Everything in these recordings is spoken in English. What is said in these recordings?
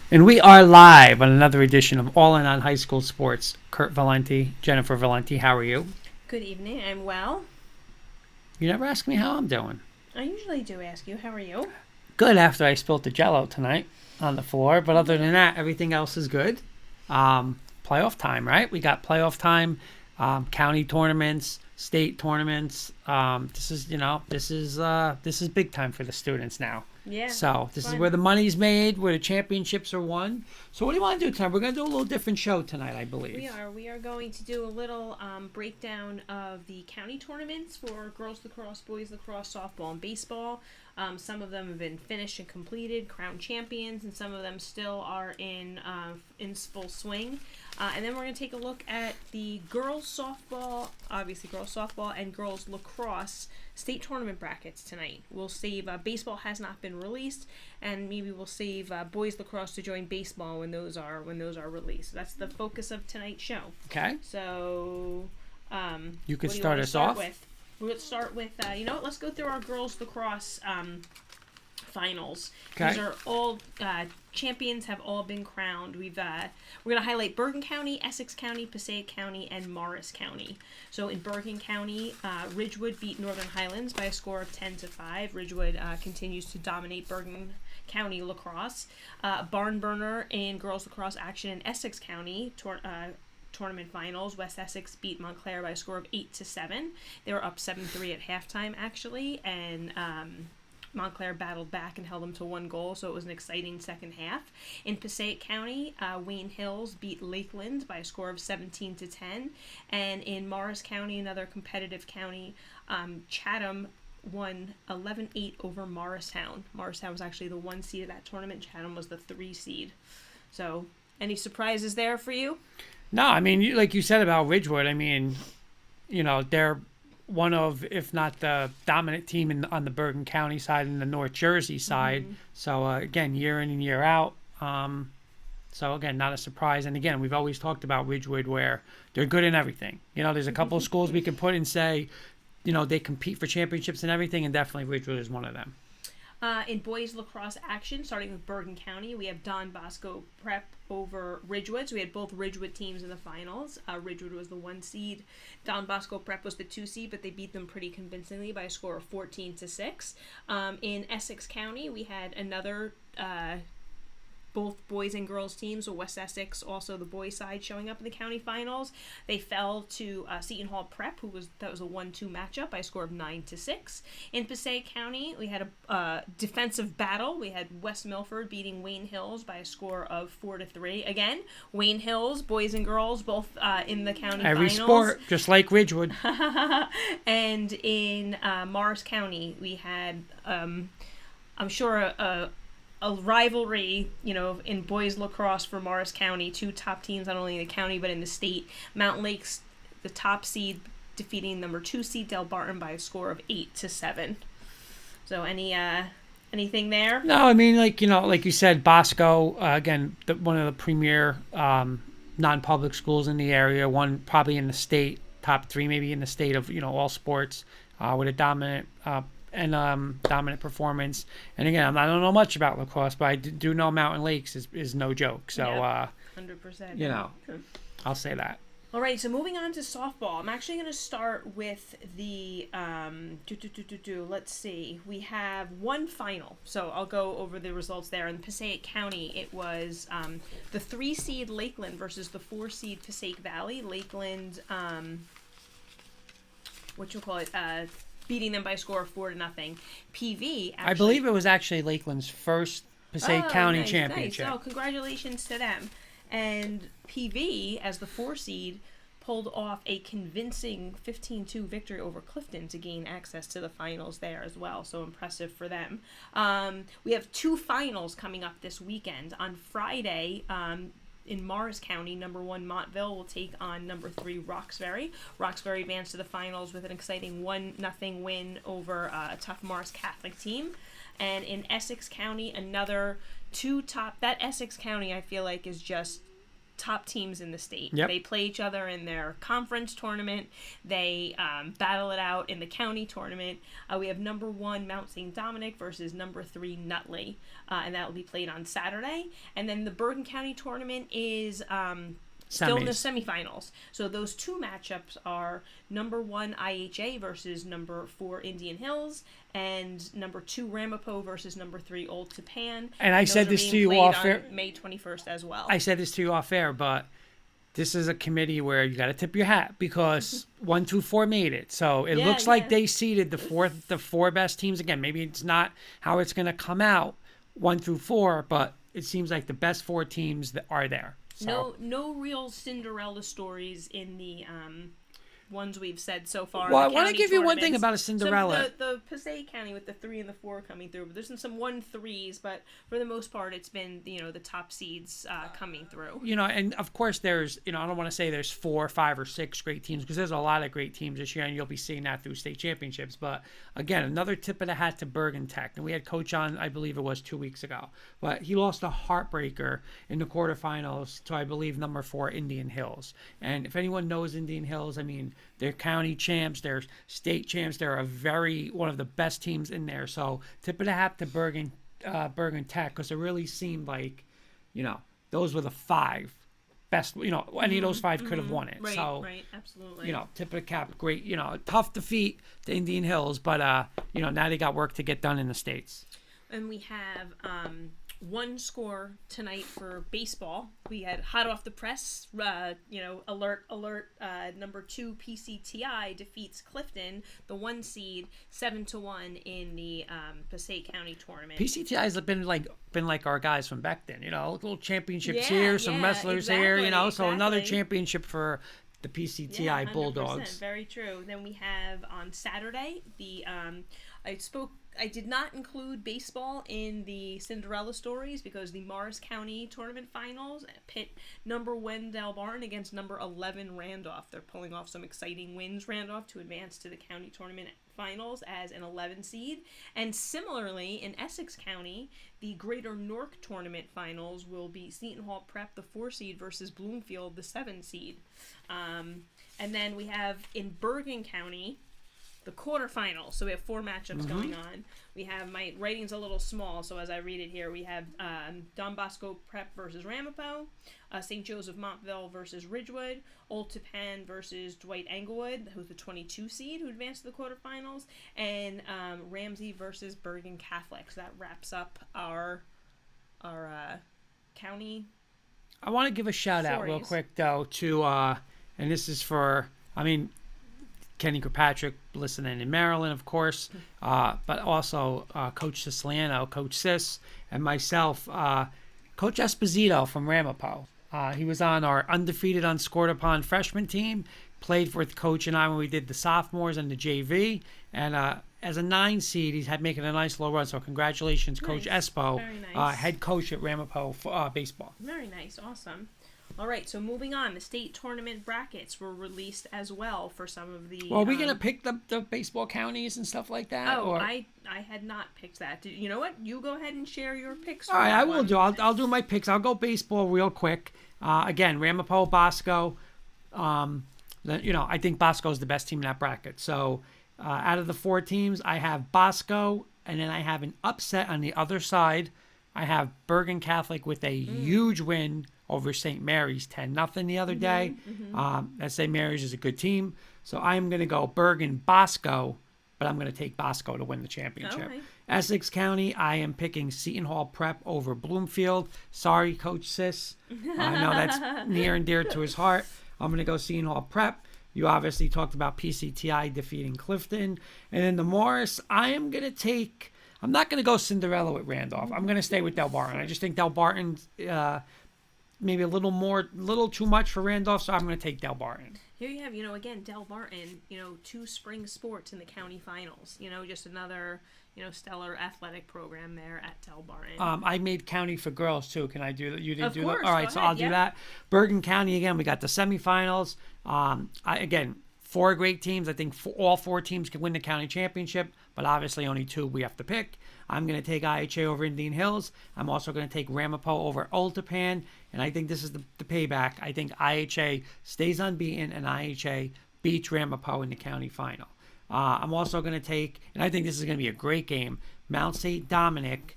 And we are live on another edition of All In on High School Sports. Kurt Valenti, Jennifer Valenti, how are you? Good evening. I'm well. You never ask me how I'm doing. I usually do ask you. How are you? Good after I spilled the Jell-O tonight on the floor, but other than that, everything else is good. Playoff time, right? We got playoff time, county tournaments, state tournaments. This is big time for the students now. Yeah. So this is where the money's made, where the championships are won. So what do you want to do tonight? We're going to do a little different show tonight, I believe. We are going to do a little breakdown of the county tournaments for girls lacrosse, boys lacrosse, softball, and baseball. Some of them have been finished and completed, crowned champions, and some of them still are in full swing. And then we're going to take a look at the girls softball, obviously girls softball, and girls lacrosse state tournament brackets tonight. We'll save baseball has not been released, and maybe we'll save boys lacrosse to join baseball when those are released. That's the focus of tonight's show. Okay. So, you could start us off. We'll start with let's go through our girls lacrosse finals. Okay. These are all champions have all been crowned. We're going to highlight Bergen County, Essex County, Passaic County, and Morris County. So in Bergen County, Ridgewood beat Northern Highlands by a score of 10-5. Ridgewood continues to dominate Bergen County lacrosse. Barn burner in girls lacrosse action in Essex County tournament finals. West Essex beat Montclair by a score of 8-7. They were up 7-3 at halftime actually, and Montclair battled back and held them to one goal, so it was an exciting second half. In Passaic County, Wayne Hills beat Lakeland by a score of 17-10, and in Morris County, another competitive county, Chatham won 11-8 over Morristown. Morristown was actually the 1 seed of that tournament. Chatham was the 3 seed. So, any surprises there for you? No, I mean, like you said about Ridgewood, I mean, they're one of, if not the dominant team on the Bergen County side and the North Jersey side. Mm-hmm. So, again, year in and year out. So, again, not a surprise. And, again, we've always talked about Ridgewood where they're good in everything. There's a couple of schools we can put and say, they compete for championships and everything, and definitely Ridgewood is one of them. In boys lacrosse action, starting with Bergen County, we have Don Bosco Prep over Ridgewood. So we had both Ridgewood teams in the finals. Ridgewood was the 1 seed. Don Bosco Prep was the 2 seed, but they beat them pretty convincingly by a score of 14-6. In Essex County, we had another both boys and girls teams, so West Essex, also the boys side, showing up in the county finals. They fell to Seton Hall Prep, that was a 1-2 matchup by a score of 9-6. In Passaic County, we had a defensive battle. We had West Milford beating Wayne Hills by a score of 4-3. Again, Wayne Hills, boys and girls, both in the county Every finals. sport, just like Ridgewood. And in Morris County, we had, I'm sure, a rivalry, in boys lacrosse for Morris County. 2 top teams, not only in the county but in the state. Mountain Lakes, the top seed, defeating number 2 seed Del Barton by a score of 8-7. So anything there? No, I mean, like you said, Bosco, again, one of the premier non-public schools in the area, one probably in the state, top 3 maybe in the state of all sports, with a dominant dominant performance. And again, I don't know much about lacrosse, but I do know Mountain Lakes is no joke. So, 100%. I'll say that. All right, so moving on to softball. I'm actually going to start with the, let's see. We have one final, so I'll go over the results there. In Passaic County, it was the 3 seed Lakeland versus the 4 seed Passaic Valley. Lakeland, beating them by a score of 4-0. PV, I believe it was actually Lakeland's first Passaic County championship. Nice. Oh, congratulations to them. And PV, as the 4 seed, pulled off a convincing 15-2 victory over Clifton to gain access to the finals there as well. So impressive for them. We have 2 finals coming up this weekend. On Friday, in Morris County, number 1 Montville will take on number 3 Roxbury. Roxbury advanced to the finals with an exciting 1-0 win over a tough Morris Catholic team. And in Essex County, another 2 top. That Essex County, I feel like, is just top teams in the state. Yep. They play each other in their conference tournament. They battle it out in the county tournament. We have number 1 Mount St. Dominic versus number 3 Nutley, and that will be played on Saturday. And then the Bergen County tournament is still in the semifinals. So those 2 matchups are number 1 IHA versus number 4 Indian Hills, and number 2 Ramapo versus number 3 Old Tapan. And I said this to you off air. May 21st as well. I said this to you off air, but this is a committee where you got to tip your hat because 1 through 4 made it. So it looks like they seeded the 4 best teams. Again, maybe it's not how it's going to come out 1 through 4, but it seems like the best 4 teams that are there. So. No real Cinderella stories in the ones we've said so far. Well, I want to give you one thing about a Cinderella. So the Passaic County with the 3 and the 4 coming through, but there's been some 1-3s, but for the most part, it's been the top seeds coming through. And of course there's I don't want to say there's 4, 5, or 6 great teams because there's a lot of great teams this year, and you'll be seeing that through state championships. But again, another tip of the hat to Bergen Tech, and we had Coach on, I believe it was 2 weeks ago, but he lost a heartbreaker in the quarterfinals to I believe number 4 Indian Hills. And if anyone knows Indian Hills, I mean, they're county champs, they're state champs, they're one of the best teams in there. So tip of the hat to Bergen Tech, because it really seemed like, those were the 5 best. Any of those 5 could have won it. Right, so, right, absolutely. Tip of the cap, great. Tough defeat to Indian Hills, but now they got work to get done in the states. And we have 1 score tonight for baseball. We had hot off the press, alert, number 2 PCTI defeats Clifton, the 1 seed, 7-1 in the Passaic County tournament. PCTI's been like our guys from back then, little championships here, some wrestlers here, so another championship for the PCTI Bulldogs. Very true. Then we have on Saturday I did not include baseball in the Cinderella stories because the Morris County tournament finals pit number 1 Delbarton against number 11 Randolph. They're pulling off some exciting wins, Randolph, to advance to the county tournament finals as an 11 seed. And similarly, in Essex County, the Greater Newark tournament finals will be Seton Hall Prep, the 4 seed, versus Bloomfield, the 7 seed. And then we have in Bergen County the quarterfinals. So we have 4 matchups going on. We have, my writing's a little small, so as I read it here, we have Don Bosco Prep versus Ramapo, St. Joseph Montville versus Ridgewood, Old Tapan versus Dwight Englewood, who's the 22 seed who advanced to the quarterfinals, and Ramsey versus Bergen Catholic. So that wraps up our county. I want to give a shout out real quick though to and this is for Kenny Kirkpatrick listening in Maryland, of course, but also Coach Siciliano, Coach Sis, and myself, Coach Esposito from Ramapo. He was on our undefeated, unscored upon freshman team, played with Coach and I when we did the sophomores and the JV, and as a 9 seed, he's making a nice little run. So congratulations, Coach Espo, head coach at Ramapo baseball. Very nice, awesome. All right, so moving on, the state tournament brackets were released as well for some of the... Well, are we going to pick the baseball counties and stuff like that? Oh, I had not picked that. You know what? You go ahead and share your picks. All right, I will do. I'll do my picks. I'll go baseball real quick. Again, Ramapo, Bosco. I think Bosco is the best team in that bracket. So out of the 4 teams, I have Bosco, and then I have an upset on the other side. I have Bergen Catholic with a huge win over St. Mary's 10-0 the other day. That St. Mary's is a good team. So I'm going to go Bergen Bosco, but I'm going to take Bosco to win the championship. Okay. Essex County, I am picking Seton Hall Prep over Bloomfield. Sorry, Coach Sis. I know that's near and dear to his heart. I'm going to go Seton Hall Prep. You obviously talked about PCTI defeating Clifton. And in the Morris, I'm not going to go Cinderella with Randolph. I'm going to stay with Delbarton. I just think Delbarton's maybe a little too much for Randolph, so I'm going to take Delbarton. Here you have, again, Delbarton, 2 spring sports in the county finals. Just another, stellar athletic program there at Delbarton. I made county for girls, too. Can I do that? You didn't do course, that? All right, so I'll do that. Bergen County, again, we got the semifinals. four great teams. I think all four teams can win the county championship, but obviously only two we have to pick. I'm going to take IHA over Indian Hills. I'm also going to take Ramapo over Old Tappan, and I think this is the payback. I think IHA stays unbeaten, and IHA beats Ramapo in the county final. I'm also going to take, and I think this is going to be a great game, Mount St. Dominic.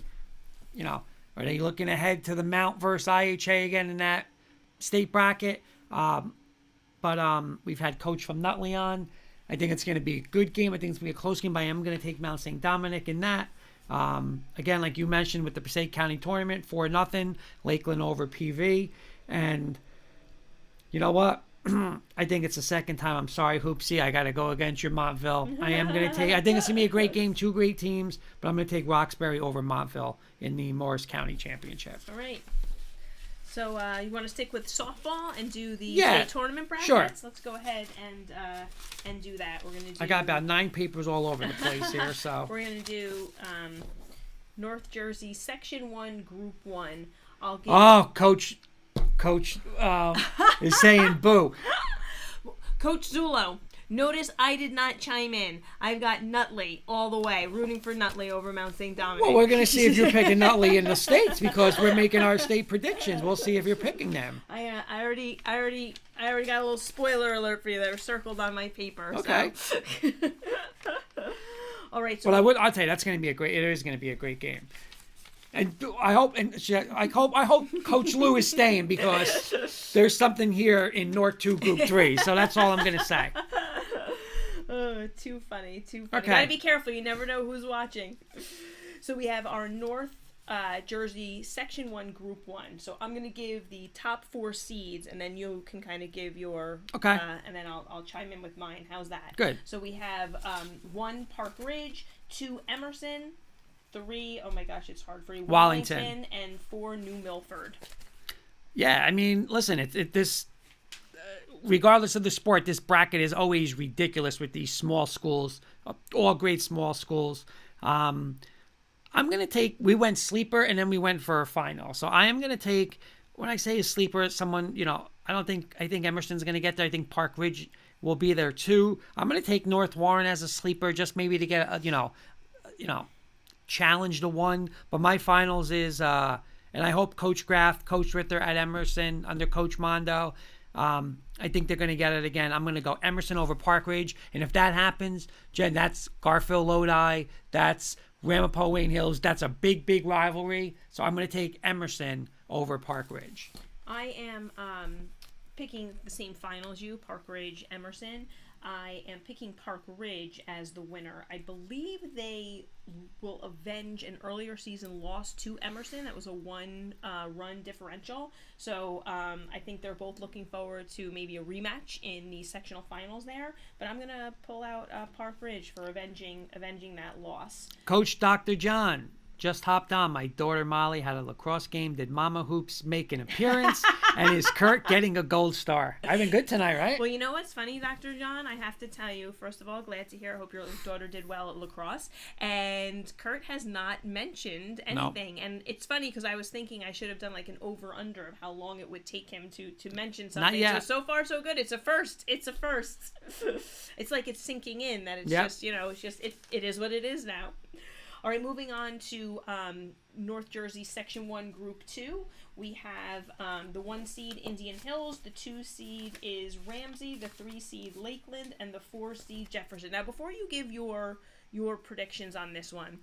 You know, are they looking ahead to the Mount versus IHA again in that state bracket? But we've had Coach from Nutley on. I think it's going to be a good game. I think it's going to be a close game, but I am going to take Mount St. Dominic in that. Again, like you mentioned with the Passaic County tournament, 4-0, Lakeland over PV. And you know what? I think it's the second time. I'm sorry, Hoopsie. I got to go against your Montville. I am going to take, I think it's going to be a great game, two great teams, but I'm going to take Roxbury over Montville in the Morris County Championship. All right. So you want to stick with softball and do the Yeah, state tournament brackets? sure. Let's go ahead and do that. We're gonna do. I got about 9 papers all over the place here, so. We're gonna do North Jersey Section 1, Group 1. I'll give. Oh, Coach is saying boo. Coach Zulo. Notice I did not chime in. I've got Nutley all the way, rooting for Nutley over Mount St. Dominic. Well, we're going to see if you're picking Nutley in the states because we're making our state predictions. We'll see if you're picking them. I already got a little spoiler alert for you that are circled on my paper. Okay. So. All right. So Well, I'll tell you that's going to be a great. It is going to be a great game. And I hope Coach Lou is staying because there's something here in North 2 Group 3. So that's all I'm going to say. Oh, too funny. Okay. Gotta be careful. You never know who's watching. So we have our North Jersey Section 1, Group 1. So I'm going to give the top 4 seeds, and then you can kind of give your... Okay. And then I'll chime in with mine. How's that? Good. So we have 1, Park Ridge, 2, Emerson, 3, oh my gosh, it's hard for you, Wallington. and 4, New Milford. Yeah, I mean, listen, this... regardless of the sport, this bracket is always ridiculous with these small schools, all great small schools. I'm going to take, we went sleeper and then we went for a final. So I am going to take, when I say a sleeper, someone, I think Emerson's going to get there. I think Park Ridge will be there too. I'm going to take North Warren as a sleeper just maybe to get, challenge to one. But my finals is, and I hope Coach Graff, Coach Ritter at Emerson under Coach Mondo, I think they're going to get it again. I'm going to go Emerson over Park Ridge. And if that happens, Jen, that's Garfield Lodi. That's Ramapo Wayne Hills. That's a big, big rivalry. So I'm going to take Emerson over Park Ridge. I am picking the same final as you, Park Ridge, Emerson. I am picking Park Ridge as the winner. I believe they will avenge an earlier season loss to Emerson. That was a one-run differential. So I think they're both looking forward to maybe a rematch in the sectional finals there. But I'm going to pull out Park Ridge for avenging that loss. Coach Dr. John just hopped on. My daughter Molly had a lacrosse game. Did Mama Hoops make an appearance? And is Kurt getting a gold star? I've been good tonight, right? Well, you know what's funny, Dr. John? I have to tell you, first of all, glad to hear. I hope your daughter did well at lacrosse. And Kurt has not mentioned anything. No. And it's funny because I was thinking I should have done like an over-under of how long it would take him to mention something. Not yet. So far, so good. It's a first. It's a first. It's like it's sinking in that it's just, it is what it is now. All right, moving on to North Jersey Section 1, Group 2. We have the 1 seed Indian Hills, the 2 seed is Ramsey, the 3 seed Lakeland, and the 4 seed Jefferson. Now, before you give your predictions on this one,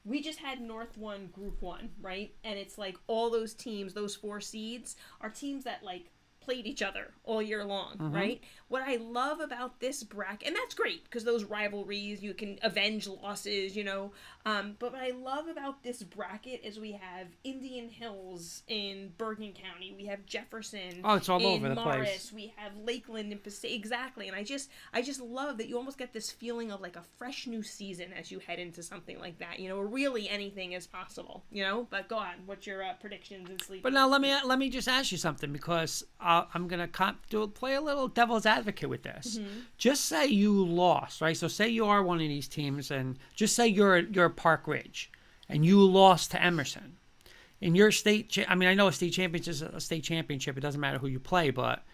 we just had North 1, Group 1, right? And it's like all those teams, those 4 seeds, are teams that like played each other all year long, right? What I love about this bracket, and that's great because those rivalries, you can avenge losses, but what I love about this bracket is we have Indian Hills in Bergen County, we have Jefferson it's all over the Morris, place. we have Lakeland and Passaic, exactly, and I just love that you almost get this feeling of like a fresh new season as you head into something like that, really anything is possible, but go on, what's your predictions and sleep? But now let me just ask you something because I'm gonna play a little devil's advocate with this. Just say you lost, right? So say you are one of these teams, and just say you're Park Ridge, and you lost to Emerson. In your state, I know a state championship is a state championship. It doesn't matter who you play, but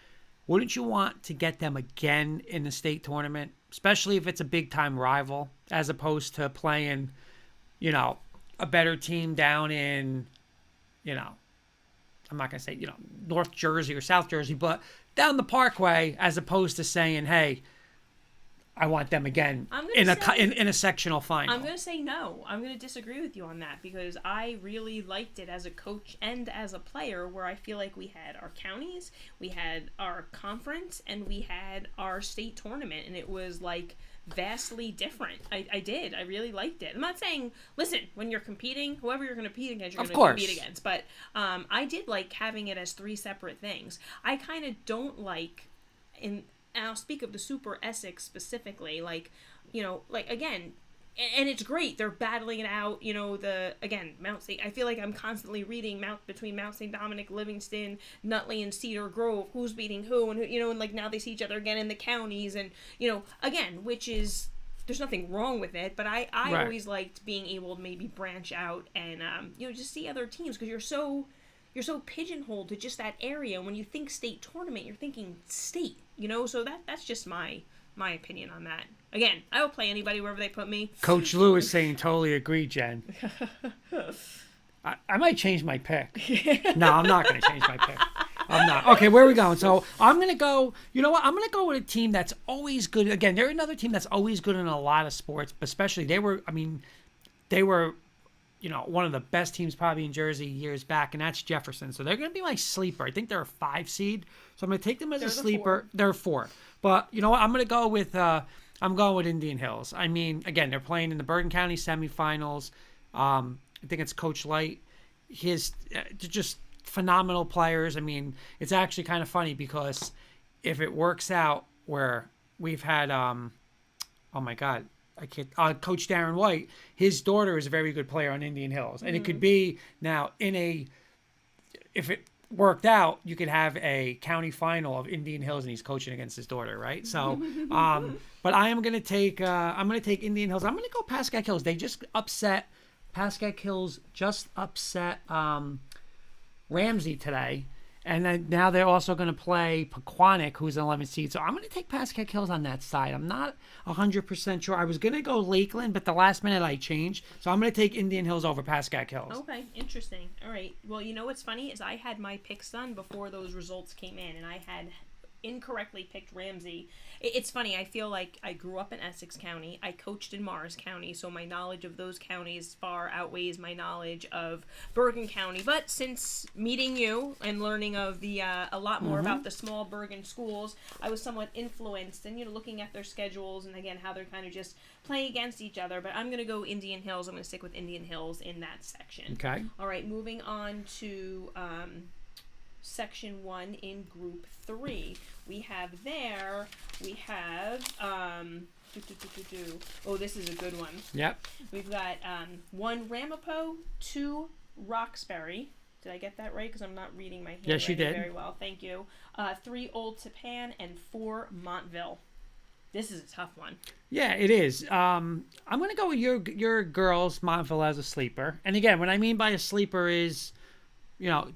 wouldn't you want to get them again in the state tournament, especially if it's a big time rival, as opposed to playing, a better team down in, I'm not going to say, North Jersey or South Jersey, but down the Parkway, as opposed to saying, hey, I want them again in a sectional final. I'm going to say no. I'm going to disagree with you on that because I really liked it as a coach and as a player where I feel like we had our counties, we had our conference, and we had our state tournament, and it was like vastly different. I did. I really liked it. I'm not saying, listen, when you're competing, whoever you're going to compete against, you're going to compete against. But I did like having it as 3 separate things. I kind of don't like and I'll speak of the Super Essex specifically, again, and it's great. They're battling it out, Mount St. I feel like I'm constantly reading between Mount St. Dominic, Livingston, Nutley, and Cedar Grove, who's beating who, and and like now they see each other again in the counties, and, again, which is, there's nothing wrong with it, but I right. always liked being able to maybe branch out and, just see other teams, because you're so pigeonholed to just that area. When you think state tournament, you're thinking state, so that's just my opinion on that. Again, I will play anybody wherever they put me. Coach Lou is saying totally agree, Jen. I might change my pick. No, I'm not going to change my pick. I'm not. Okay, where are we going? So I'm going to go, you know what? I'm going to go with a team that's always good. Again, they're another team that's always good in a lot of sports, but especially they were one of the best teams probably in Jersey years back, and that's Jefferson. So they're going to be my sleeper. I think they're a 5 seed. So I'm going to take them as a sleeper. 4. They're 4. But you know what? I'm going to go with Indian Hills. I mean, again, they're playing in the Bergen County semifinals. I think it's Coach Light. They're just phenomenal players. I mean, it's actually kind of funny because if it works out where we've had, oh my God, Coach Darren White, his daughter is a very good player on Indian Hills. And it could be now if it worked out, you could have a county final of Indian Hills and he's coaching against his daughter, right? So, but I'm going to take Indian Hills. I'm going to go Pascack Hills. They just upset, Pascack Hills just upset Ramsey today. And then now they're also going to play Pequannock, who's an 11 seed. So I'm going to take Pascack Hills on that side. I'm not 100% sure. I was going to go Lakeland, but the last minute I changed. So I'm going to take Indian Hills over Pascack Hills. Okay, interesting. All right. Well, you know what's funny is I had my picks done before those results came in, and I had incorrectly picked Ramsey. It's funny. I feel like I grew up in Essex County. I coached in Morris County, so my knowledge of those counties far outweighs my knowledge of Bergen County. But since meeting you and learning of the a lot more about the small Bergen schools, I was somewhat influenced and looking at their schedules and again how they're kind of just playing against each other. But I'm going to go Indian Hills. I'm going to stick with Indian Hills in that section. Okay. All right. Moving on to Section 1 in Group 3. We have oh, this is a good one. Yep. We've got 1 Ramapo, 2 Roxbury. Did I get that right? Because I'm not reading my handwriting Yes, you did. very well. Thank you. 3 Old Tappan and 4 Montville. This is a tough one. Yeah, it is. I'm going to go with your girls, Montville, as a sleeper. And again, what I mean by a sleeper is,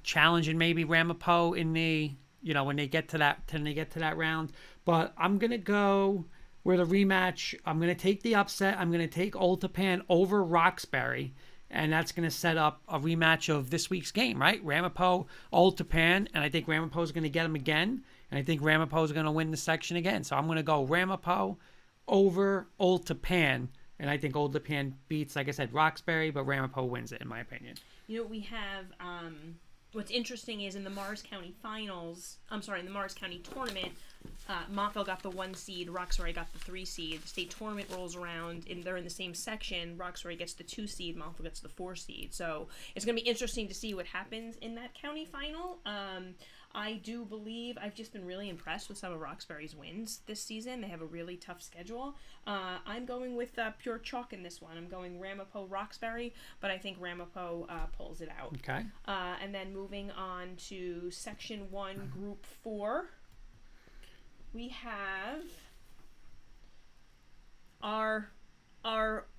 challenging maybe Ramapo in the, when they get to that round. But I'm going to go with a rematch. I'm going to take the upset. I'm going to take Old Tappan over Roxbury. And that's going to set up a rematch of this week's game, right? Ramapo, Old Tappan. And I think Ramapo is going to get them again. And I think Ramapo is going to win the section again. So I'm going to go Ramapo over Old Tappan. And I think Old Tappan beats, like I said, Roxbury, but Ramapo wins it, in my opinion. We have, what's interesting is in the Morris County in the Morris County tournament, Montville got the 1 seed, Roxbury got the 3 seed. The state tournament rolls around, and they're in the same section. Roxbury gets the 2 seed, Montville gets the 4 seed. So it's going to be interesting to see what happens in that county final. I do believe I've just been really impressed with some of Roxbury's wins this season. They have a really tough schedule. I'm going with pure chalk in this one. I'm going Ramapo Roxbury, but I think Ramapo pulls it out. Okay. And then moving on to Section 1, Group 4, we have our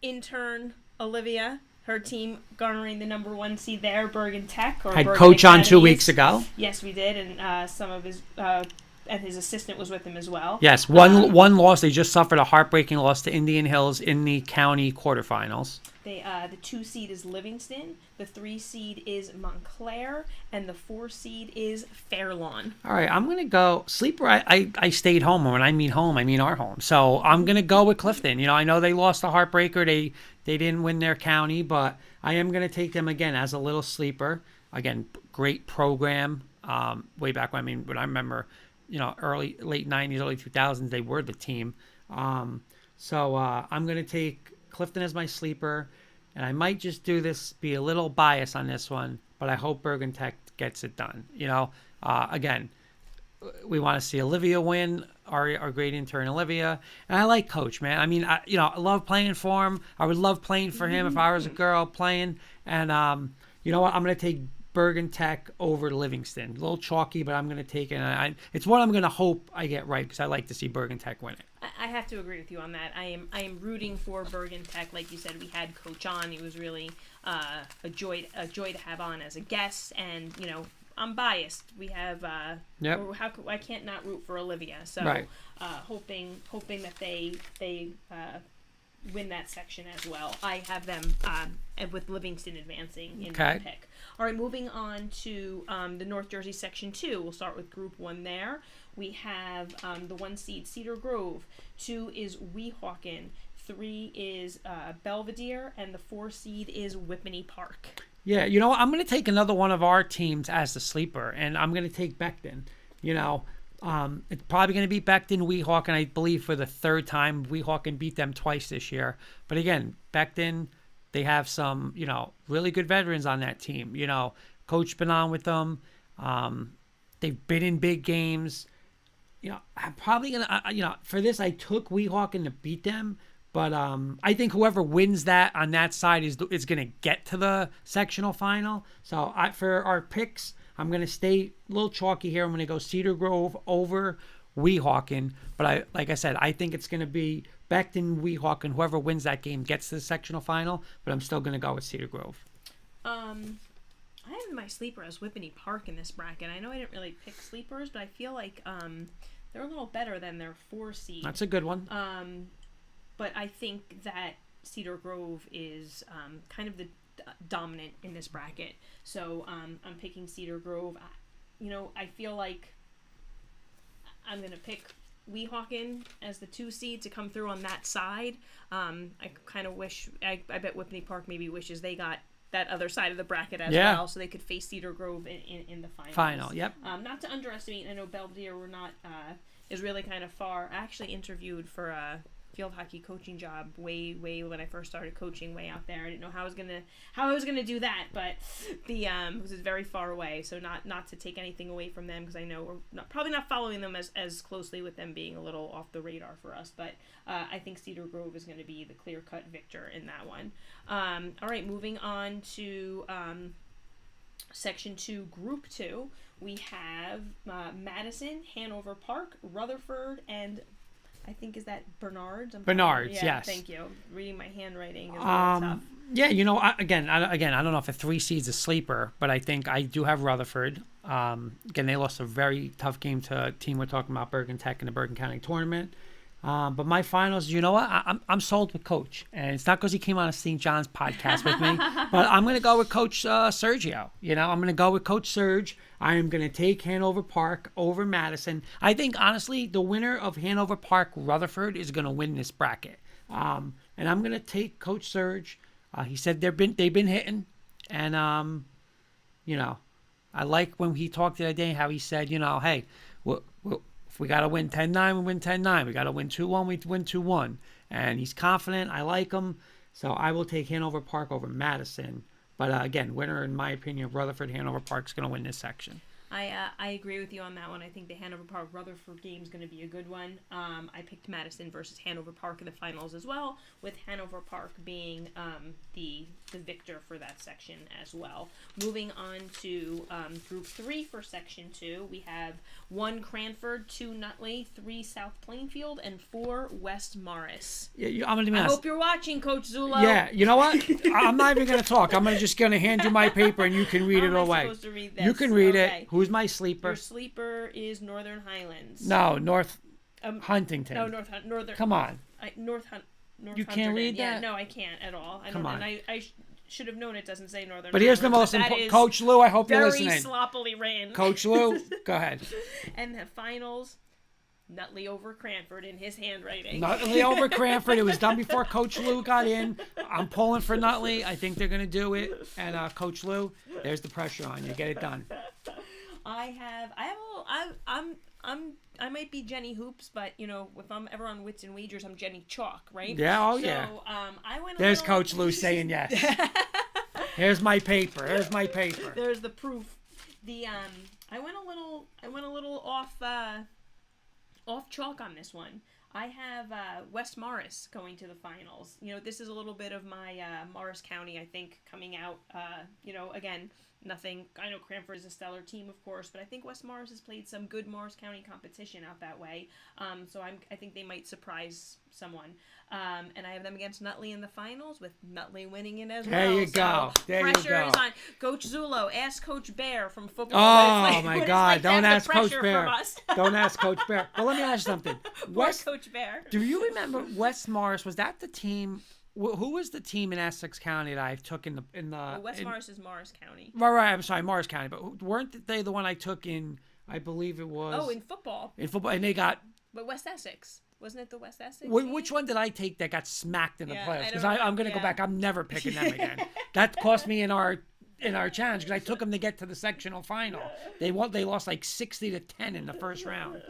intern Olivia. Her team garnering the number 1 seed there, Bergen Tech. Had Coach on 2 weeks ago. Yes, we did, and some of his and his assistant was with him as well. Yes, one loss. They just suffered a heartbreaking loss to Indian Hills in the county quarterfinals. The 2 seed is Livingston, the 3 seed is Montclair, and the 4 seed is Fairlawn. All right, I'm going to go sleeper. I stayed home. And when I mean home, I mean our home. So I'm going to go with Clifton. I know they lost a heartbreaker. They didn't win their county, but I am going to take them again as a little sleeper. Again, great program. Way back when I remember, late 90s, early 2000s, they were the team. So I'm going to take Clifton as my sleeper, and I might just be a little biased on this one, but I hope Bergen Tech gets it done. Again, we want to see Olivia win, our great intern Olivia, and I like Coach, man. I mean, I love playing for him. I would love playing for him if I was a girl playing, and you know what? I'm going to take Bergen Tech over Livingston. A little chalky, but I'm going to take it. And it's what I'm going to hope I get right, because I like to see Bergen Tech win it. I have to agree with you on that. I am rooting for Bergen Tech. Like you said, we had Coach on. He was really a joy to have on as a guest. And I'm biased. We have I can't not root for Olivia. So right. Hoping that they win that section as well. I have them with Livingston advancing in that pick. All right, moving on to the North Jersey Section 2. We'll start with Group 1 there. We have the 1 seed Cedar Grove, 2 is Weehawken, 3 is Belvedere, and the 4 seed is Whippany Park. Yeah, I'm going to take another one of our teams as the sleeper, and I'm going to take Beckton. It's probably going to be Beckton, Weehawken, I believe, for the 3rd time. Weehawken beat them twice this year. But again, Beckton, they have some, really good veterans on that team. Coach been on with them. They've been in big games. I'm probably going to, for this, I took Weehawken to beat them. But I think whoever wins that on that side is going to get to the sectional final. So for our picks, I'm going to stay a little chalky here. I'm going to go Cedar Grove over Weehawken. But like I said, I think it's going to be Beckton, Weehawken. Whoever wins that game gets to the sectional final. But I'm still going to go with Cedar Grove. I have my sleeper as Whippany Park in this bracket. I know I didn't really pick sleepers, but I feel like they're a little better than their 4 seed. That's a good one. But I think that Cedar Grove is kind of the dominant in this bracket. So I'm picking Cedar Grove. I feel like I'm going to pick Weehawken as the 2 seed to come through on that side. I kind of wish, I bet Whippany Park maybe wishes they got that other side of the bracket as well, so they could face Cedar Grove in the finals. Final, yep. Not to underestimate, I know Belvedere is really kind of far. I actually interviewed for a field hockey coaching job way when I first started coaching, way out there. I didn't know how I was gonna do that, but it was very far away. So not to take anything away from them, because I know we're probably not following them as closely, with them being a little off the radar for us. But I think Cedar Grove is going to be the clear-cut victor in that one. All right, moving on to Section 2, Group 2. We have Madison, Hanover Park, Rutherford, and I think, is that Bernard's? Bernard's, yes. Thank you. Reading my handwriting is really tough. Yeah, again, I don't know if a 3 seed's a sleeper, but I think I do have Rutherford. Again, they lost a very tough game to a team we're talking about, Bergen Tech, in the Bergen County tournament. But my finals, you know what? I'm sold with Coach, and it's not because he came on a St. John's podcast with me, but I'm going to go with Coach Sergio. I'm going to go with Coach Serge. I am going to take Hanover Park over Madison. I think, honestly, the winner of Hanover Park Rutherford is going to win this bracket. And I'm going to take Coach Serge. He said they've been hitting, and I like when he talked the other day how he said, hey, if we got to win 10-9, we win 10-9. We got to win 2-1, we win 2-1. And he's confident. I like him. So I will take Hanover Park over Madison. But again, winner, in my opinion, Rutherford, Hanover Park is going to win this section. I agree with you on that one. I think the Hanover Park Rutherford game is going to be a good one. I picked Madison versus Hanover Park in the finals as well, with Hanover Park being the victor for that section as well. Moving on to Group 3 for Section 2, we have 1 Cranford, 2 Nutley, 3 South Plainfield, and 4 West Morris. Yeah, I'm gonna be honest. I hope you're watching, Coach Zulo. Yeah, you know what? I'm not even going to talk. I'm just going to hand you my paper and you can read it away. Supposed to read this? You can read it. Who's my sleeper? Your sleeper is Northern Highlands. No, North Huntington. No, Northern. Come on. North You can't read Yeah, that? no, I can't at all. Come on. And I should have known it doesn't say Northern. But here's the Highlands, most but that important. is Coach Lou, I hope you're very listening. sloppily ran. Coach Lou, go ahead. And the finals, Nutley over Cranford in his handwriting. Nutley over Cranford. It was done before Coach Lou got in. I'm pulling for Nutley. I think they're going to do it. And Coach Lou, there's the pressure on you. Get it done. I might be Jenny Hoops, but if I'm ever on Wits and Wagers, I'm Jenny Chalk, right? Yeah, so, yeah. I went. There's Coach Lou saying yes. Here's my paper. Here's my paper. There's the proof. I went a little off chalk on this one. I have West Morris going to the finals. This is a little bit of my Morris County, I think, coming out. Again, nothing. I know Cranford is a stellar team, of course, but I think West Morris has played some good Morris County competition out that way. So I think they might surprise someone. And I have them against Nutley in the finals, with Nutley winning it as well. There you go. There you pressure go. is on Coach Zulo. Ask Coach Bear from football. Oh my God! Don't ask Coach Bear. Don't ask Coach Bear. Well, let me ask you something. Coach Bear. Do you remember West Morris? Was that the team? Who was the team in Essex County that I took in the? Well, West Morris is Morris County. Right. I'm sorry, Morris County. But weren't they the one I took in? I believe it was. Oh, in football. In football, and they got. But West Essex. Wasn't it the West Essex? Which one did I take that got smacked in the playoffs? Because I'm going to go back. I'm never picking them again. That cost me in our challenge, because I took them to get to the sectional final. They lost like 60-10 in the first round.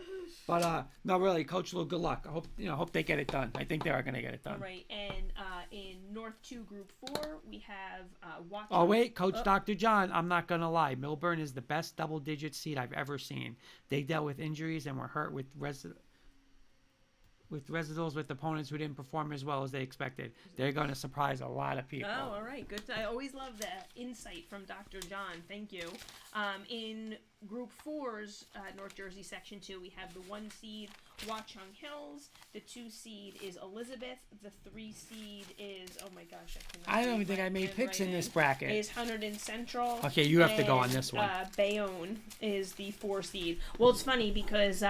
But no, really, Coach Lou, good luck. I hope they get it done. I think they are going to get it done. All right, and in North 2 Group 4, we have Watch. Oh wait, Coach Dr. John, I'm not going to lie. Milburn is the best double-digit seed I've ever seen. They dealt with injuries and were hurt with residuals with opponents who didn't perform as well as they expected. They're going to surprise a lot of people. Oh, all right. Good. I always love that insight from Dr. John. Thank you. In Group 4's North Jersey Section 2, we have the 1 seed Watchung Hills. The 2 seed is Elizabeth. The 3 seed is, oh my gosh, I don't even think I made picks in this bracket. Is Hunterdon Central. Okay, you have to go on this one. Bayonne is the 4 seed. Well, it's funny because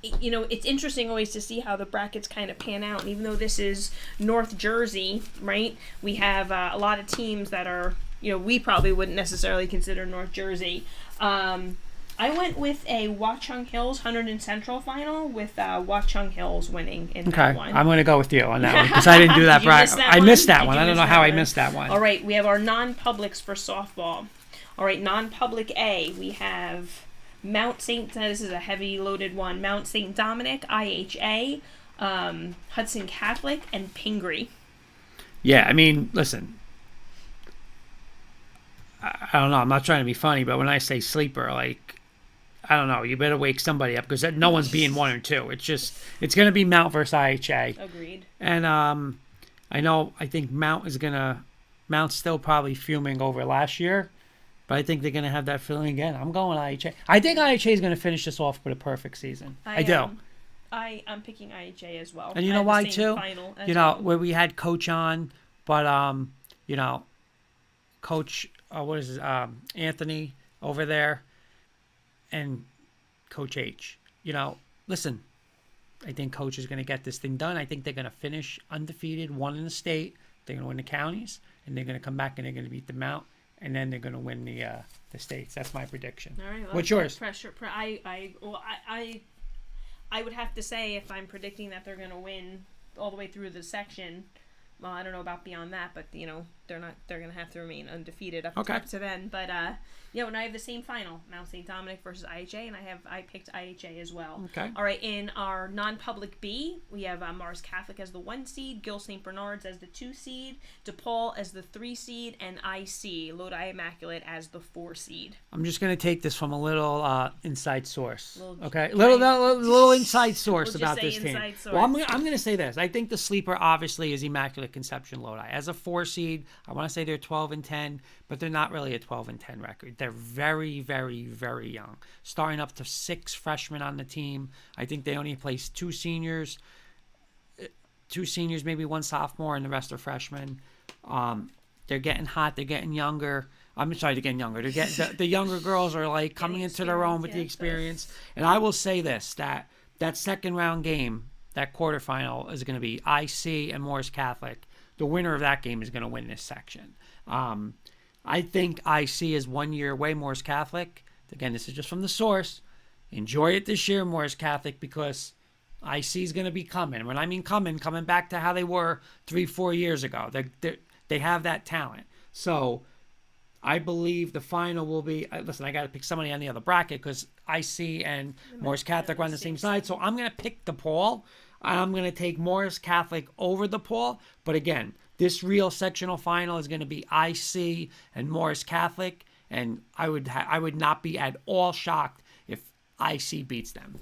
it's interesting always to see how the brackets kind of pan out. And even though this is North Jersey, right, we have a lot of teams that are, we probably wouldn't necessarily consider North Jersey. I went with a Watchung Hills Hunterdon Central final, with Watchung Hills winning in that one. I'm going to go with you on that one, because I didn't do that bracket. I missed that one. I don't know how I missed that one. All right, we have our non-publics for softball. All right, non-public A, we have Mount St. This is a heavy loaded one. Mount St. Dominic, IHA, Hudson Catholic, and Pingree. Yeah, I mean, listen. I don't know. I'm not trying to be funny, but when I say sleeper, like, I don't know. You better wake somebody up, because no one's being 1 or 2. It's going to be Mount versus IHA. Agreed. And I think Mount's still probably fuming over last year. But I think they're going to have that feeling again. I'm going IHA. I think IHA is going to finish this off with a perfect season. I do. I'm picking IHA as well. And you know why, too? Where we had Coach on, but, Coach, Anthony over there, and Coach H. Listen, I think Coach is going to get this thing done. I think they're going to finish undefeated, 1 in the state. They're going to win the counties, and they're going to come back and they're going to beat the Mount. And then they're going to win the states. That's my prediction. All right. Well, what's yours? Pressure. I would have to say, if I'm predicting that they're going to win all the way through the section, well, I don't know about beyond that, but they're not. They're going to have to remain undefeated up to then. But when I have the same final, Mount St. Dominic versus IHA, and I picked IHA as well. Okay. All right. In our non-public B, we have Morris Catholic as the 1 seed, Gill St. Bernard's as the 2 seed, DePaul as the 3 seed, and IC Lodi Immaculate as the 4 seed. I'm just going to take this from a little inside source. Little inside source about this team. Source. Well, I'm going to say this. I think the sleeper obviously is Immaculate Conception Lodi. As a 4 seed, I want to say they're 12-10, but they're not really a 12-10 record. They're very, very, very young. Starting up to 6 freshmen on the team. I think they only placed 2 seniors, maybe 1 sophomore, and the rest are freshmen. They're getting hot. They're getting younger. I'm sorry, they're getting younger. The younger girls are like coming into their own with the experience. And I will say this, that second round game, that quarterfinal is going to be IC and Morris Catholic. The winner of that game is going to win this section. I think IC is 1 year away, Morris Catholic. Again, this is just from the source. Enjoy it this year, Morris Catholic, because IC is going to be coming. When I mean coming back to how they were 3-4 years ago. They have that talent. So I believe the final will be. Listen, I got to pick somebody on the other bracket because IC and Morris Catholic are on the same side. So I'm going to pick DePaul. I'm going to take Morris Catholic over DePaul. But again, this real sectional final is going to be IC and Morris Catholic. And I would not be at all shocked if IC beats them.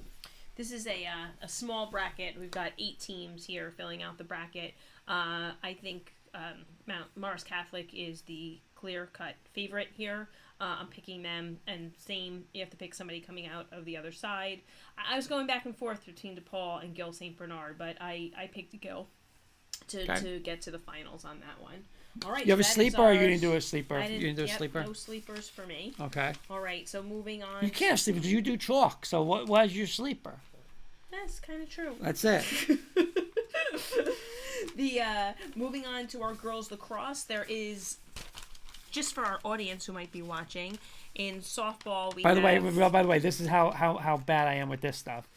This is a small bracket. We've got 8 teams here filling out the bracket. I think Morris Catholic is the clear-cut favorite here. I'm picking them, and same, you have to pick somebody coming out of the other side. I was going back and forth between DePaul and Gill St. Bernard, but I picked Gill to get to the finals on that one. All right. You have a sleeper, or you didn't do a sleeper? You didn't do a sleeper? No sleepers for me. Okay. All right, so moving on. You can't have sleeper because you do chalk. So why is your sleeper? That's kind of true. That's it. Moving on to our girls lacrosse, there is, just for our audience who might be watching, in softball we By the way, this is how bad I am with this stuff.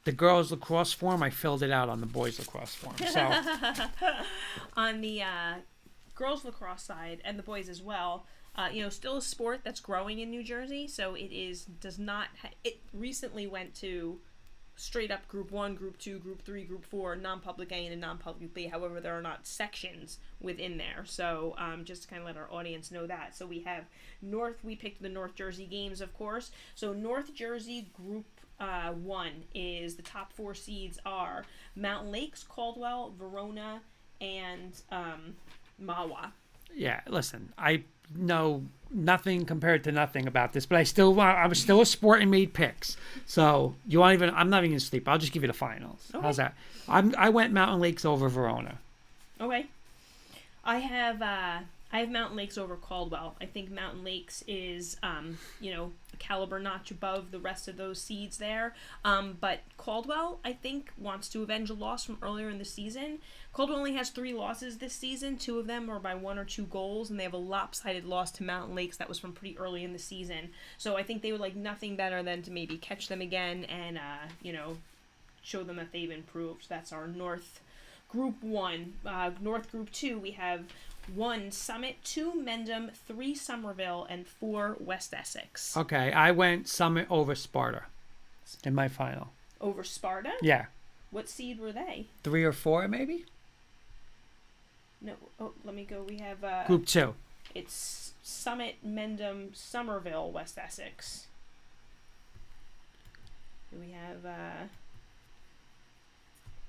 The girls lacrosse form, I filled it out on the boys lacrosse form. So on the girls lacrosse side and the boys as well, still a sport that's growing in New Jersey. So it recently went to straight up Group 1, Group 2, Group 3, Group 4, non-public A and non-public B. However, there are not sections within there. So just to kind of let our audience know that. So we have we picked the North Jersey games, of course. So North Jersey Group 1 is, the top 4 seeds are Mountain Lakes, Caldwell, Verona, and Mahwah. Yeah, listen, I know nothing compared to nothing about this, but I was still a sport and made picks. So I'm not even gonna sleep. I'll just give you the finals. Okay. How's that? I went Mountain Lakes over Verona. Okay. I have Mountain Lakes over Caldwell. I think Mountain Lakes is a caliber notch above the rest of those seeds there. But Caldwell, I think, wants to avenge a loss from earlier in the season. Caldwell only has 3 losses this season. 2 of them are by 1 or 2 goals, and they have a lopsided loss to Mountain Lakes that was from pretty early in the season. So I think they would like nothing better than to maybe catch them again and show them that they've improved. That's our North Group 1. North Group 2, we have 1 Summit, 2 Mendham, 3 Somerville, and 4 West Essex. Okay, I went Summit over Sparta in my final. Over Sparta? Yeah. What seed were they? 3 or 4, maybe? No. Oh, let me go. We have Group 2. It's Summit, Mendham, Somerville, West Essex. We have.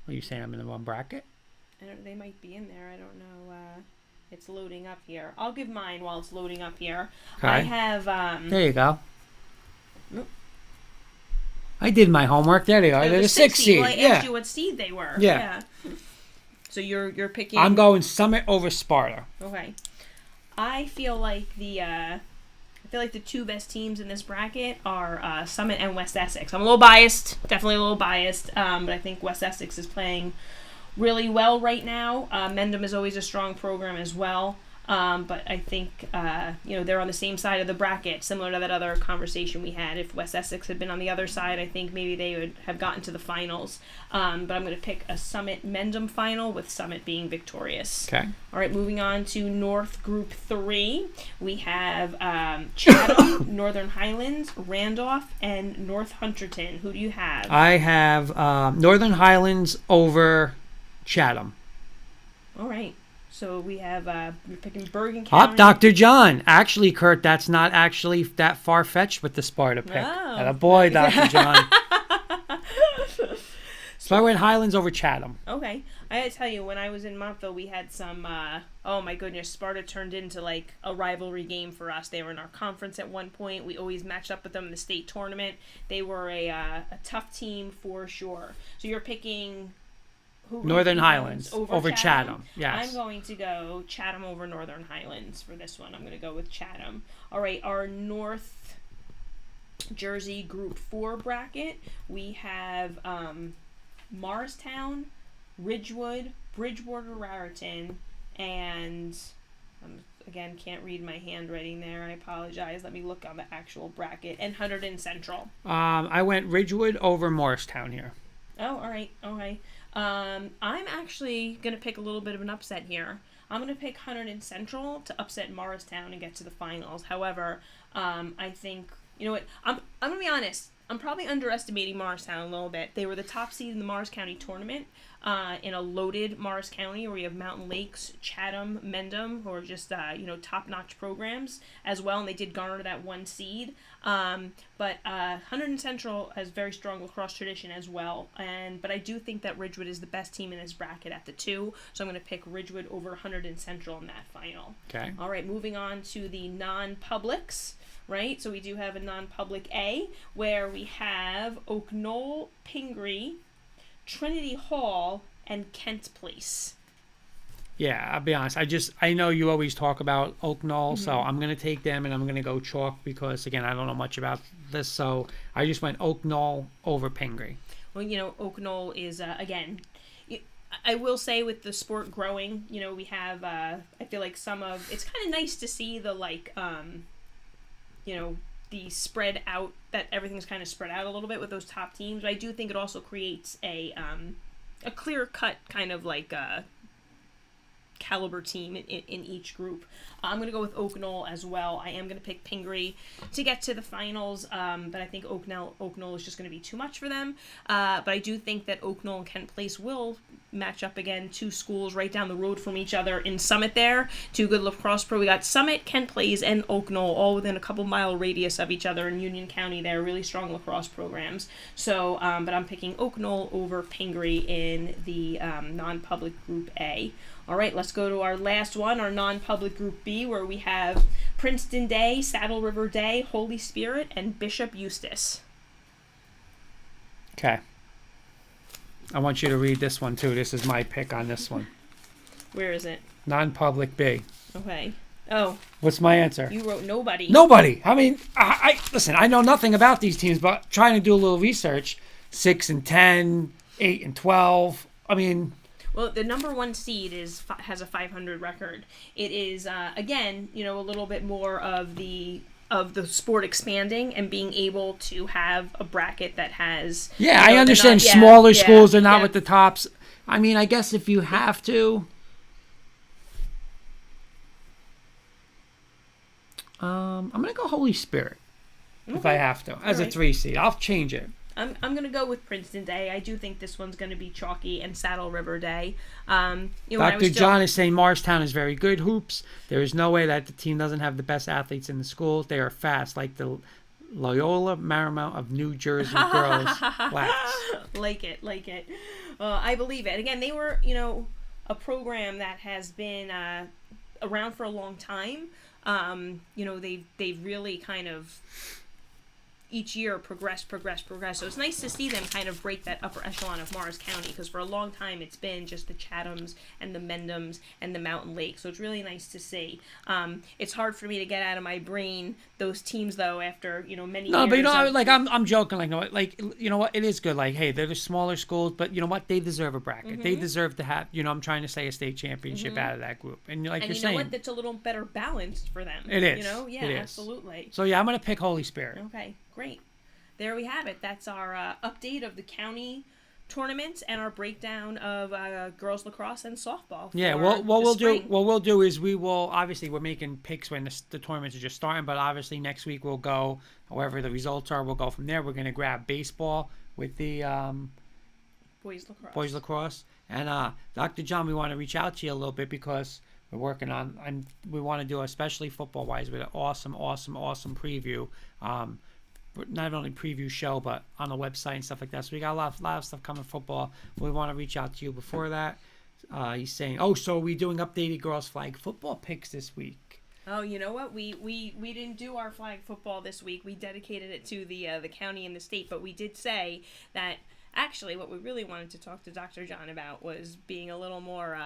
Are you saying I'm in the wrong bracket? They might be in there. I don't know. It's loading up here. I'll give mine while it's loading up here. Okay. I have. There you go. I did my homework. There they are. They're the 6th seed. Well, I asked you what seed they were. Yeah. So you're picking. I'm going Summit over Sparta. Okay. I feel like the 2 best teams in this bracket are Summit and West Essex. I'm a little biased, definitely a little biased, but I think West Essex is playing really well right now. Mendham is always a strong program as well. But I think, they're on the same side of the bracket, similar to that other conversation we had. If West Essex had been on the other side, I think maybe they would have gotten to the finals. But I'm going to pick a Summit-Mendham final, with Summit being victorious. Okay. All right, moving on to North Group 3. We have Chatham, Northern Highlands, Randolph, and North Hunterton. Who do you have? I have Northern Highlands over Chatham. All right. So we have, we're picking Bergen County. Dr. John. Actually, Kurt, that's not actually that far-fetched with the Sparta pick. Oh. And a boy, Dr. John. So I went Highlands over Chatham. Okay. I had to tell you, when I was in Montville, we had some, oh my goodness, Sparta turned into like a rivalry game for us. They were in our conference at one point. We always matched up with them in the state tournament. They were a tough team for sure. So you're picking... Northern Highlands over Chatham. Yes. I'm going to go Chatham over Northern Highlands for this one. I'm going to go with Chatham. All right, our North Jersey Group 4 bracket, we have Morristown, Ridgewood, Bridgewater, Raritan, and again, can't read my handwriting there. I apologize. Let me look on the actual bracket. And Hunterdon Central. I went Ridgewood over Morristown here. Oh, all right. Okay. I'm actually going to pick a little bit of an upset here. I'm going to pick Hunterdon Central to upset Morristown and get to the finals. However, I think, you know what, I'm going to be honest. I'm probably underestimating Morristown a little bit. They were the top seed in the Morris County tournament, in a loaded Morris County where you have Mountain Lakes, Chatham, Mendham, who are just top-notch programs as well, and they did garner that 1 seed. But Hunterdon Central has very strong lacrosse tradition as well, but I do think that Ridgewood is the best team in this bracket at the 2, so I'm going to pick Ridgewood over Hunterdon Central in that final. Okay. All right, moving on to the non-publics. Right, so we do have a non-public A, where we have Oak Knoll, Pingree, Trinity Hall, and Kent Place. Yeah, I'll be honest. I know you always talk about Oak Knoll, so I'm going to take them and I'm going to go chalk because, again, I don't know much about this. So I just went Oak Knoll over Pingree. Well, Oak Knoll is, again, I will say with the sport growing, we have, I feel like it's kind of nice to see the, the spread out, that everything's kind of spread out a little bit with those top teams. But I do think it also creates a clear cut kind of caliber team in each group. I'm going to go with Oak Knoll as well. I am going to pick Pingree to get to the finals, but I think Oak Knoll is just going to be too much for them. But I do think that Oak Knoll and Kent Place will match up again. 2 schools right down the road from each other in Summit there. 2 good lacrosse pro. We got Summit, Kent Place, and Oak Knoll all within a couple mile radius of each other in Union County. They're really strong lacrosse programs. So, but I'm picking Oak Knoll over Pingree in the non-public Group A. All right, let's go to our last one, our non-public Group B, where we have Princeton Day, Saddle River Day, Holy Spirit, and Bishop Eustace. Okay. I want you to read this one, too. This is my pick on this one. Where is it? Non-public B. Okay. Oh. What's my answer? You wrote nobody. Nobody. I mean, listen, I know nothing about these teams, but trying to do a little research, 6-10, 8-12. I mean... Well, the number 1 seed has a 500 record. It is, again, a little bit more of the sport expanding and being able to have a bracket that has... Yeah, I understand smaller schools are not with the tops. I mean, I guess if you have to... I'm going to go Holy Spirit if I have to, as a 3 seed. I'll change it. I'm going to go with Princeton Day. I do think this one's going to be chalky, and Saddle River Day. Dr. John is saying Morristown is very good hoops. There is no way that the team doesn't have the best athletes in the school. They are fast, like the Loyola Marymount of New Jersey girls. Like it. I believe it. Again, they were, a program that has been around for a long time. They've really kind of... each year progress. So it's nice to see them kind of break that upper echelon of Morris County, because for a long time it's been just the Chathams and the Mendhams and the Mountain Lakes. So it's really nice to see. It's hard for me to get out of my brain those teams though after many years. No, but I'm joking. You know what? It is good. Like, hey, they're the smaller schools, but you know what? They deserve a bracket. Mm-hmm. They deserve to have. I'm trying to say a state championship out of that group. And you're saying, what? That's a little better balanced for them. It is. Yeah, it is. Absolutely. So yeah, I'm gonna pick Holy Spirit. Okay. Great. There we have it. That's our update of the county tournaments and our breakdown of girls lacrosse and softball. Yeah, what we'll do is we're making picks when the tournaments are just starting, but obviously next week we'll go, however the results are, we'll go from there. We're going to grab baseball with the boys lacrosse. And Dr. John, we want to reach out to you a little bit because we're working on, and we want to do, especially football-wise, with an awesome preview. Not only preview show, but on the website and stuff like that. So we got a lot of stuff coming football. We want to reach out to you before that. He's saying, so are we doing updated girls flag football picks this week? Oh, you know what? We didn't do our flag football this week. We dedicated it to the county and the state, but we did say that Actually, what we really wanted to talk to Dr. John about was being a little more,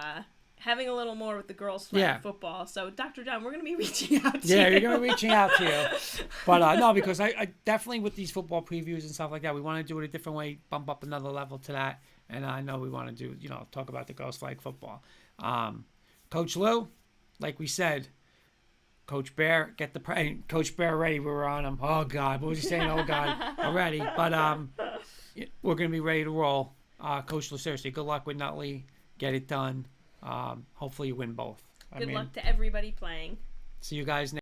having a little more with the girls' flag football. So, Dr. John, we're going to be reaching out to you. Yeah, you're going to be reaching out to you. But no, because I definitely, with these football previews and stuff like that, we want to do it a different way, bump up another level to that. And I know we want to do, talk about the girls' flag football. Coach Lou, like we said, Coach Bear, Coach Bear ready. We were on him. Oh, God. What was he saying? Oh, God. Already. But we're going to be ready to roll. Coach Lou, seriously, good luck with Nutley. Get it done. Hopefully you win both. Good luck to everybody playing. See you guys next